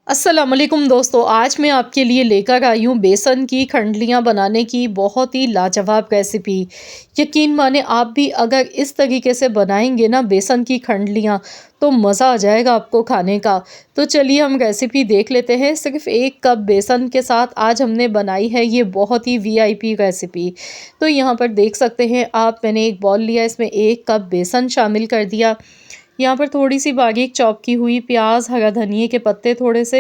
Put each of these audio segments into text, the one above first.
अस्सलाम वालेकुम दोस्तों, आज मैं आपके लिए लेकर आई हूँ बेसन की खंडलियाँ बनाने की बहुत ही लाजवाब रेसिपी। यकीन माने आप भी अगर इस तरीके से बनाएंगे ना बेसन की खंडलियाँ तो मज़ा आ जाएगा आपको खाने का। तो चलिए हम रेसिपी देख लेते हैं। सिर्फ 1 कप बेसन के साथ आज हमने बनाई है ये बहुत ही वीआईपी रेसिपी। तो यहाँ पर देख सकते हैं आप, मैंने एक बाउल लिया, इसमें 1 कप बेसन शामिल कर दिया। यहाँ पर थोड़ी-सी बारीक चॉप की हुई प्याज़, हरा धनिये के पत्ते थोड़े से,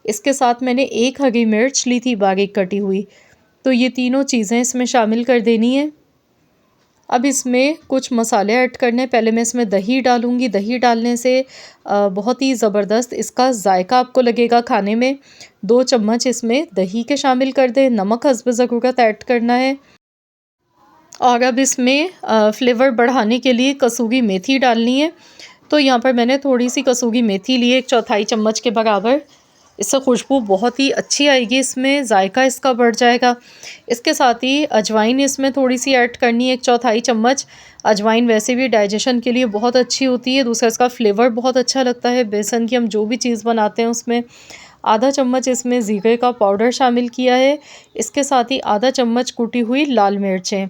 इसके साथ मैंने 1 हरी मिर्च ली थी बारीक कटी हुई। तो ये तीनों चीज़ें इसमें शामिल कर देनी है। अब इसमें कुछ मसाले ऐड करने हैं। पहले मैं इसमें दही डालूँगी। दही डालने से बहुत ही ज़बरदस्त इसका ज़ायका आपको लगेगा खाने में। 2 चम्मच इसमें दही के शामिल कर दें। नमक हस्ब ज़रूरत ऐड करना है। और अब इसमें फ्लेवर बढ़ाने के लिए कसूरी मेथी डालनी है। तो यहाँ पर मैंने थोड़ी-सी कसूरी मेथी ली है, 1 चौथाई चम्मच के बराबर। इससे खुशबू बहुत ही अच्छी आएगी, इसमें ज़ायका इसका बढ़ जाएगा। इसके साथ ही अजवाइन इसमें थोड़ी-सी ऐड करनी है, 1 चौथाई चम्मच। अजवाइन वैसे भी डाइजेशन के लिए बहुत अच्छी होती है। दूसरा, इसका फ्लेवर बहुत अच्छा लगता है बेसन की हम जो भी चीज़ बनाते हैं उसमें। आधा चम्मच इसमें ज़ीरे का पाउडर शामिल किया है। इसके साथ ही आधा चम्मच कुटी हुई लाल मिर्चें।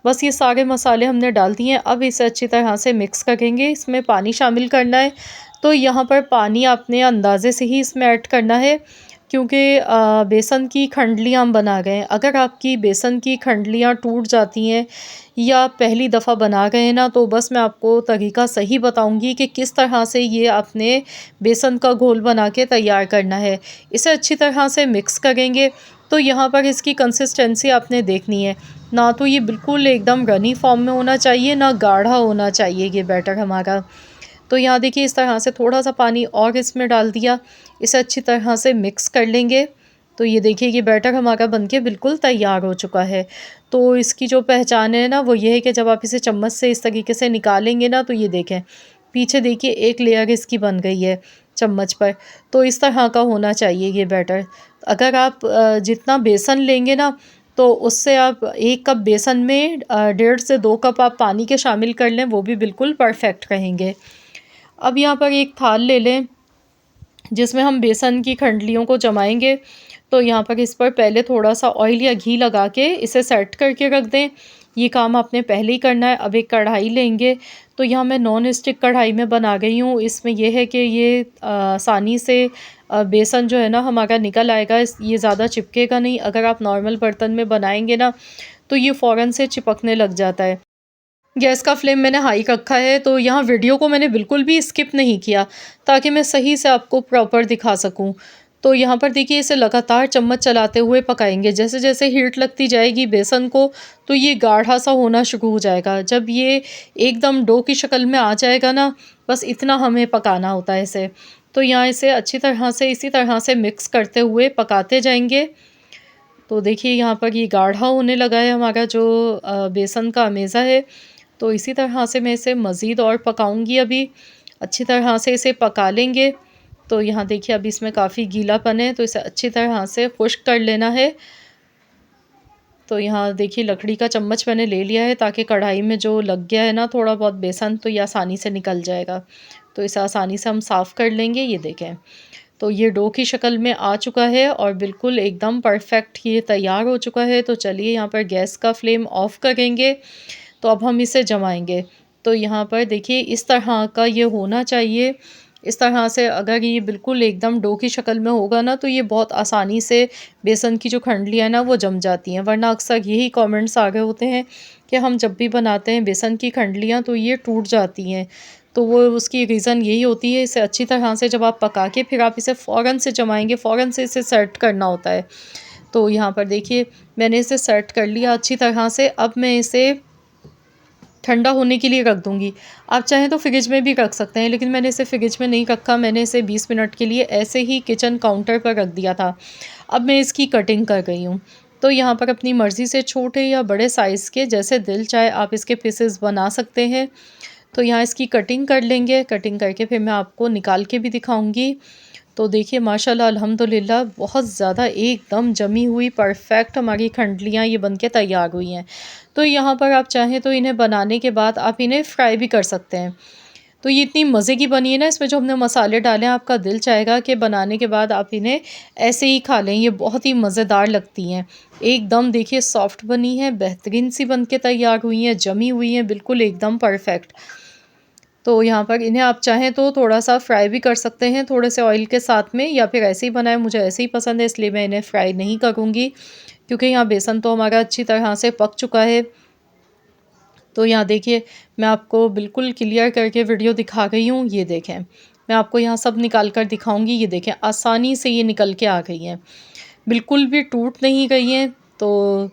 बस ये सारे मसाले हमने डाल दिए हैं। अब इसे अच्छी तरह से मिक्स करेंगे। इसमें पानी शामिल करना है। तो यहाँ पर पानी अपने अंदाज़े से ही इसमें ऐड करना है, क्योंकि बेसन की खंडलियाँ हम बना रहे हैं। अगर आपकी बेसन की खंडलियाँ टूट जाती हैं या पहली दफ़ा बना गए हैं ना, तो बस मैं आपको तरीका सही बताऊँगी कि किस तरह से ये आपने बेसन का घोल बना के तैयार करना है। इसे अच्छी तरह से मिक्स करेंगे। तो यहाँ पर इसकी कंसिस्टेंसी आपने देखनी है। ना तो ये बिल्कुल एकदम रनी फॉर्म में होना चाहिए, ना गाढ़ा होना चाहिए ये बैटर हमारा। तो यहाँ देखिए इस तरह से थोड़ा-सा पानी और इसमें डाल दिया। इसे अच्छी तरह से मिक्स कर लेंगे। तो ये देखिए ये बैटर हमारा बनके बिल्कुल तैयार हो चुका है। तो इसकी जो पहचान है ना वो ये है कि जब आप इसे चम्मच से इस तरीके से निकालेंगे ना, तो ये देखें पीछे देखिए एक लेयर इसकी बन गई है चम्मच पर। तो इस तरह का होना चाहिए ये बैटर। अगर आप जितना बेसन लेंगे ना, तो उससे आप 1 कप बेसन में 1.5 से 2 कप आप पानी के शामिल कर लें, वो भी बिल्कुल परफ़ेक्ट रहेंगे। अब यहाँ पर एक थाल ले लें जिसमें हम बेसन की खंडलियों को जमाएँगे। तो यहाँ पर इस पर पहले थोड़ा-सा ऑयल या घी लगा के इसे सेट करके रख दें। ये काम आपने पहले ही करना है। अब एक कढ़ाई लेंगे। तो यहाँ मैं नॉन स्टिक कढ़ाई में बना रही हूँ। इसमें ये है कि ये आसानी से बेसन जो है ना हमारा निकल आएगा। ये ज़्यादा चिपकेगा नहीं। अगर आप नॉर्मल बर्तन में बनाएँगे ना, तो ये फ़ौरन से चिपकने लग जाता है। गैस का फ्लेम मैंने हाई रखा है। तो यहाँ वीडियो को मैंने बिल्कुल भी स्किप नहीं किया, ताकि मैं सही से आपको प्रॉपर दिखा सकूँ। तो यहाँ पर देखिए इसे लगातार चम्मच चलाते हुए पकाएंगे। जैसे जैसे हीट लगती जाएगी बेसन को, तो ये गाढ़ा सा होना शुरू हो जाएगा। जब ये एकदम डो की शक्ल में आ जाएगा ना, बस इतना हमें पकाना होता है इसे। तो यहाँ इसे अच्छी तरह से इसी तरह से मिक्स करते हुए पकाते जाएंगे। तो देखिए यहाँ पर ये गाढ़ा होने लगा है हमारा जो बेसन का अमेज़ा है। तो इसी तरह से मैं इसे मज़ीद और पकाऊंगी अभी। अच्छी तरह से इसे पका लेंगे। तो यहाँ देखिए अभी इसमें काफ़ी गीलापन है, तो इसे अच्छी तरह से खुश्क कर लेना है। तो यहाँ देखिए लकड़ी का चम्मच मैंने ले लिया है, ताकि कढ़ाई में जो लग गया है ना थोड़ा बहुत बेसन, तो ये आसानी से निकल जाएगा। तो इसे आसानी से हम साफ़ कर लेंगे। ये देखें, तो ये डो की शक्ल में आ चुका है और बिल्कुल एकदम परफ़ेक्ट ये तैयार हो चुका है। तो चलिए यहाँ पर गैस का फ्लेम ऑफ़ करेंगे। तो अब हम इसे जमाएँगे। तो यहाँ पर देखिए इस तरह का ये होना चाहिए। इस तरह से अगर ये बिल्कुल एकदम डो की शक्ल में होगा ना, तो ये बहुत आसानी से बेसन की जो खंडलियाँ हैं ना वो जम जाती हैं। वरना अक्सर यही कमेंट्स आ गए होते हैं कि हम जब भी बनाते हैं बेसन की खंडलियाँ तो ये टूट जाती हैं। तो वो उसकी रीज़न यही होती है। इसे अच्छी तरह से जब आप पका के फिर आप इसे फ़ौरन से जमाएँगे, फ़ौरन से इसे सेट करना होता है। तो यहाँ पर देखिए मैंने इसे सेट कर लिया अच्छी तरह से। अब मैं इसे ठंडा होने के लिए रख दूँगी। आप चाहें तो फ्रिज में भी रख सकते हैं, लेकिन मैंने इसे फ्रिज में नहीं रखा। मैंने इसे 20 मिनट के लिए ऐसे ही किचन काउंटर पर रख दिया था। अब मैं इसकी कटिंग कर रही हूँ। तो यहाँ पर अपनी मर्ज़ी से छोटे या बड़े साइज़ के जैसे दिल चाहे आप इसके पीसेस बना सकते हैं। तो यहाँ इसकी कटिंग कर लेंगे। कटिंग करके फिर मैं आपको निकाल के भी दिखाऊँगी। तो देखिए माशाल्लाह अल्हम्दुलिल्लाह बहुत ज़्यादा एकदम जमी हुई परफ़ेक्ट हमारी खंडलियाँ ये बन के तैयार हुई हैं। तो यहाँ पर आप चाहें तो इन्हें बनाने के बाद आप इन्हें फ्राई भी कर सकते हैं। तो ये इतनी मज़े की बनी है ना, इसमें जो हमने मसाले डाले हैं आपका दिल चाहेगा कि बनाने के बाद आप इन्हें ऐसे ही खा लें। ये बहुत ही मज़ेदार लगती हैं। एकदम देखिए सॉफ्ट बनी है, बेहतरीन सी बन के तैयार हुई हैं, जमी हुई हैं, बिल्कुल एकदम परफ़ेक्ट। तो यहाँ पर इन्हें आप चाहें तो थोड़ा-सा फ्राई भी कर सकते हैं थोड़े से ऑयल के साथ में, या फिर ऐसे ही बनाएँ। मुझे ऐसे ही पसंद है, इसलिए मैं इन्हें फ्राई नहीं करूँगी, क्योंकि यहाँ बेसन तो हमारा अच्छी तरह से पक चुका है। तो यहाँ देखिए मैं आपको बिल्कुल क्लियर करके वीडियो दिखा गई हूँ, ये देखें। मैं आपको यहाँ सब निकाल कर दिखाऊँगी, ये देखें आसानी से ये निकल के आ गई हैं। बिल्कुल भी टूट नहीं गई हैं। तो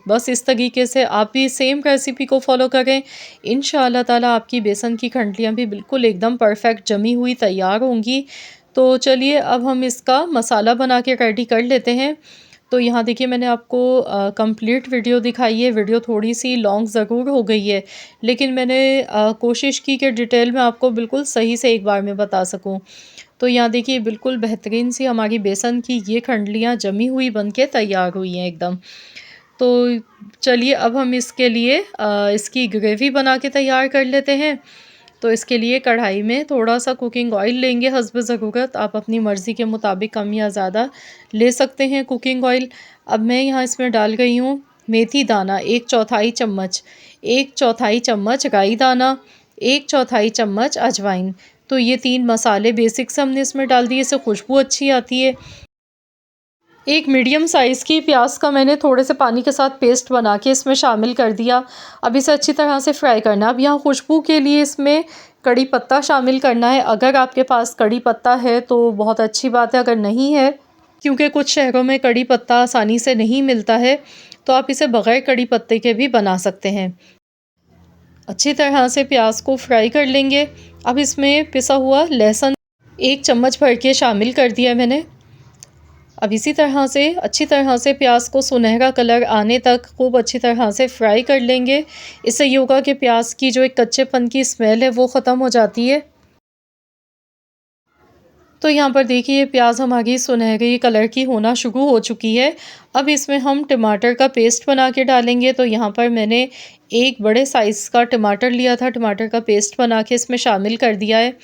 बस इस तरीके से आप भी सेम रेसिपी को फ़ॉलो करें। इंशाअल्लाह ताला आपकी बेसन की खंडलियाँ भी बिल्कुल एकदम परफ़ेक्ट जमी हुई तैयार होंगी। तो चलिए अब हम इसका मसाला बना के रेडी कर लेते हैं। तो यहाँ देखिए मैंने आपको कंप्लीट वीडियो दिखाई है। वीडियो थोड़ी-सी लॉन्ग ज़रूर हो गई है, लेकिन मैंने कोशिश की कि डिटेल में आपको बिल्कुल सही से एक बार में बता सकूँ। तो यहाँ देखिए बिल्कुल बेहतरीन सी हमारी बेसन की ये खंडलियाँ जमी हुई बन के तैयार हुई हैं एकदम। तो चलिए अब हम इसके लिए इसकी ग्रेवी बना के तैयार कर लेते हैं। तो इसके लिए कढ़ाई में थोड़ा-सा कुकिंग ऑयल लेंगे हस्ब ज़रूरत। आप अपनी मर्ज़ी के मुताबिक कम या ज़्यादा ले सकते हैं कुकिंग ऑयल। अब मैं यहाँ इसमें डाल रही हूँ मेथी दाना 1/4 चम्मच, 1/4 चम्मच राई दाना, 1/4 चम्मच अजवाइन। तो ये 3 मसाले बेसिक से हमने इसमें डाल दिए, इससे खुशबू अच्छी आती है। एक मीडियम साइज़ की प्याज का मैंने थोड़े से पानी के साथ पेस्ट बना के इसमें शामिल कर दिया। अब इसे अच्छी तरह से फ्राई करना है। अब यहाँ खुशबू के लिए इसमें कड़ी पत्ता शामिल करना है। अगर आपके पास कड़ी पत्ता है तो बहुत अच्छी बात है, अगर नहीं है, क्योंकि कुछ शहरों में कड़ी पत्ता आसानी से नहीं मिलता है, तो आप इसे बग़ैर कड़ी पत्ते के भी बना सकते हैं। अच्छी तरह से प्याज को फ्राई कर लेंगे। अब इसमें पिसा हुआ लहसुन 1 चम्मच भर के शामिल कर दिया मैंने। अब इसी तरह से अच्छी तरह से प्याज को सुनहरा कलर आने तक खूब अच्छी तरह से फ्राई कर लेंगे। इससे ये होगा कि प्याज की जो एक कच्चेपन की स्मेल है वो ख़त्म हो जाती है। तो यहाँ पर देखिए प्याज हमारी सुनहरी कलर की होना शुरू हो चुकी है। अब इसमें हम टमाटर का पेस्ट बना के डालेंगे। तो यहाँ पर मैंने एक बड़े साइज़ का टमाटर लिया था, टमाटर का पेस्ट बना के इसमें शामिल कर दिया है।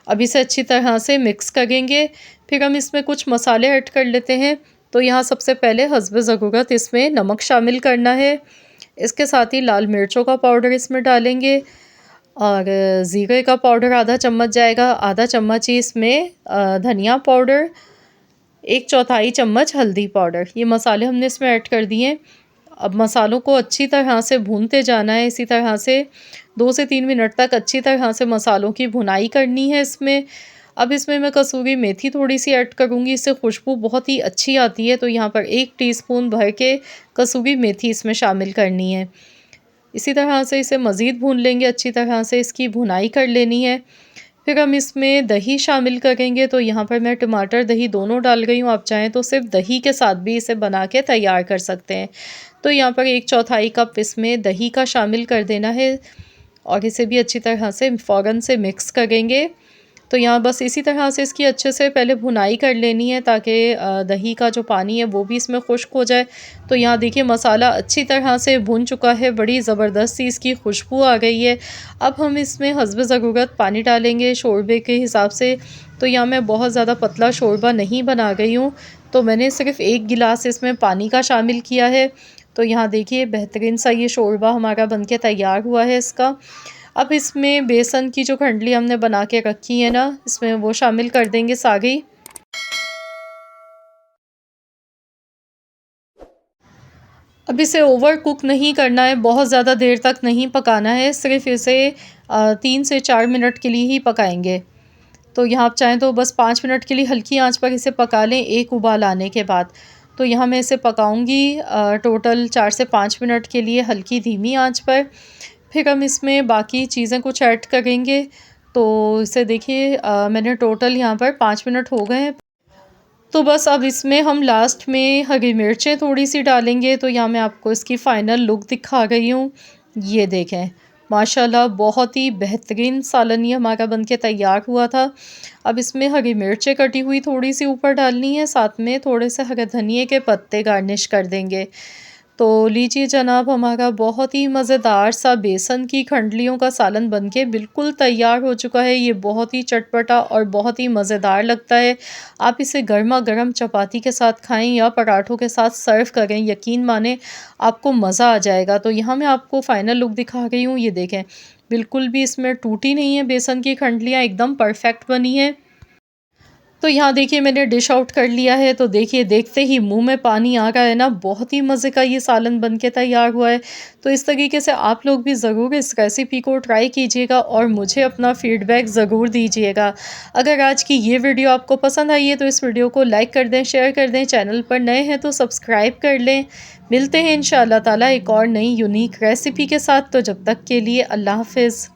अब इसे अच्छी तरह से मिक्स करेंगे। फिर हम इसमें कुछ मसाले ऐड कर लेते हैं। तो यहाँ सबसे पहले हस्ब ज़रूरत इसमें नमक शामिल करना है। इसके साथ ही लाल मिर्चों का पाउडर इसमें डालेंगे, और ज़ीरे का पाउडर आधा चम्मच जाएगा, आधा चम्मच ही इसमें धनिया पाउडर, 1/4 चम्मच हल्दी पाउडर। ये मसाले हमने इसमें ऐड कर दिए हैं। अब मसालों को अच्छी तरह से भूनते जाना है। इसी तरह से 2 से 3 मिनट तक अच्छी तरह से मसालों की भुनाई करनी है इसमें। अब इसमें मैं कसूरी मेथी थोड़ी-सी ऐड करूँगी, इससे खुशबू बहुत ही अच्छी आती है। तो यहाँ पर 1 टीस्पून भर के कसूरी मेथी इसमें शामिल करनी है। इसी तरह से इसे मज़ीद भून लेंगे, अच्छी तरह से इसकी भुनाई कर लेनी है। फिर हम इसमें दही शामिल करेंगे। तो यहाँ पर मैं टमाटर दही दोनों डाल रही हूँ, आप चाहें तो सिर्फ दही के साथ भी इसे बना के तैयार कर सकते हैं। तो यहाँ पर 1/4 कप इसमें दही का शामिल कर देना है, और इसे भी अच्छी तरह से फ़ौरन से मिक्स करेंगे। तो यहाँ बस इसी तरह से इसकी अच्छे से पहले भुनाई कर लेनी है, ताकि दही का जो पानी है वो भी इसमें खुश्क हो जाए। तो यहाँ देखिए मसाला अच्छी तरह से भुन चुका है, बड़ी ज़बरदस्त सी इसकी खुशबू आ गई है। अब हम इसमें हस्ब ज़रूरत पानी डालेंगे शोरबे के हिसाब से। तो यहाँ मैं बहुत ज़्यादा पतला शोरबा नहीं बना गई हूँ, तो मैंने सिर्फ़ 1 गिलास इसमें पानी का शामिल किया है। तो यहाँ देखिए बेहतरीन सा ये शोरबा हमारा बन के तैयार हुआ है इसका। अब इसमें बेसन की जो खंडली हमने बना के रखी है ना, इसमें वो शामिल कर देंगे सारी। अब इसे ओवर कुक नहीं करना है, बहुत ज़्यादा देर तक नहीं पकाना है, सिर्फ़ इसे 3 से 4 मिनट के लिए ही पकाएंगे। तो यहाँ आप चाहें तो बस 5 मिनट के लिए हल्की आंच पर इसे पका लें, एक उबाल आने के बाद। तो यहाँ मैं इसे पकाऊंगी टोटल 4 से 5 मिनट के लिए हल्की धीमी आंच पर। फिर हम इसमें बाकी चीज़ें कुछ ऐड करेंगे। तो इसे देखिए मैंने टोटल यहाँ पर 5 मिनट हो गए हैं। तो बस अब इसमें हम लास्ट में हरी मिर्चें थोड़ी-सी डालेंगे। तो यहाँ मैं आपको इसकी फ़ाइनल लुक दिखा रही हूँ। ये देखें, माशाल्लाह बहुत ही बेहतरीन सालन ये हमारा बन के तैयार हुआ था। अब इसमें हरी मिर्चें कटी हुई थोड़ी-सी ऊपर डालनी है, साथ में थोड़े से हरे धनिये के पत्ते गार्निश कर देंगे। तो लीजिए जनाब, हमारा बहुत ही मज़ेदार सा बेसन की खंडलियों का सालन बनके बिल्कुल तैयार हो चुका है। ये बहुत ही चटपटा और बहुत ही मज़ेदार लगता है। आप इसे गरमा-गरम चपाती के साथ खाएँ या पराठों के साथ सर्व करें, यकीन मानें आपको मज़ा आ जाएगा। तो यहाँ मैं आपको फाइनल लुक दिखा रही हूँ, ये देखें। बिल्कुल भी इसमें टूटी नहीं है बेसन की खंडलियाँ, एकदम परफ़ेक्ट बनी हैं। तो यहाँ देखिए मैंने डिश आउट कर लिया है, तो देखिए देखते ही मुँह में पानी आ रहा है ना, बहुत ही मज़े का ये सालन बन के तैयार हुआ है। तो इस तरीके से आप लोग भी ज़रूर इस रेसिपी को ट्राई कीजिएगा और मुझे अपना फ़ीडबैक ज़रूर दीजिएगा। अगर आज की ये वीडियो आपको पसंद आई है तो इस वीडियो को लाइक कर दें, शेयर कर दें, चैनल पर नए हैं तो सब्सक्राइब कर लें। मिलते हैं इंशाअल्लाह ताला एक और नई यूनिक रेसिपी के साथ, तो जब तक के लिए अल्लाह हाफ़िज़।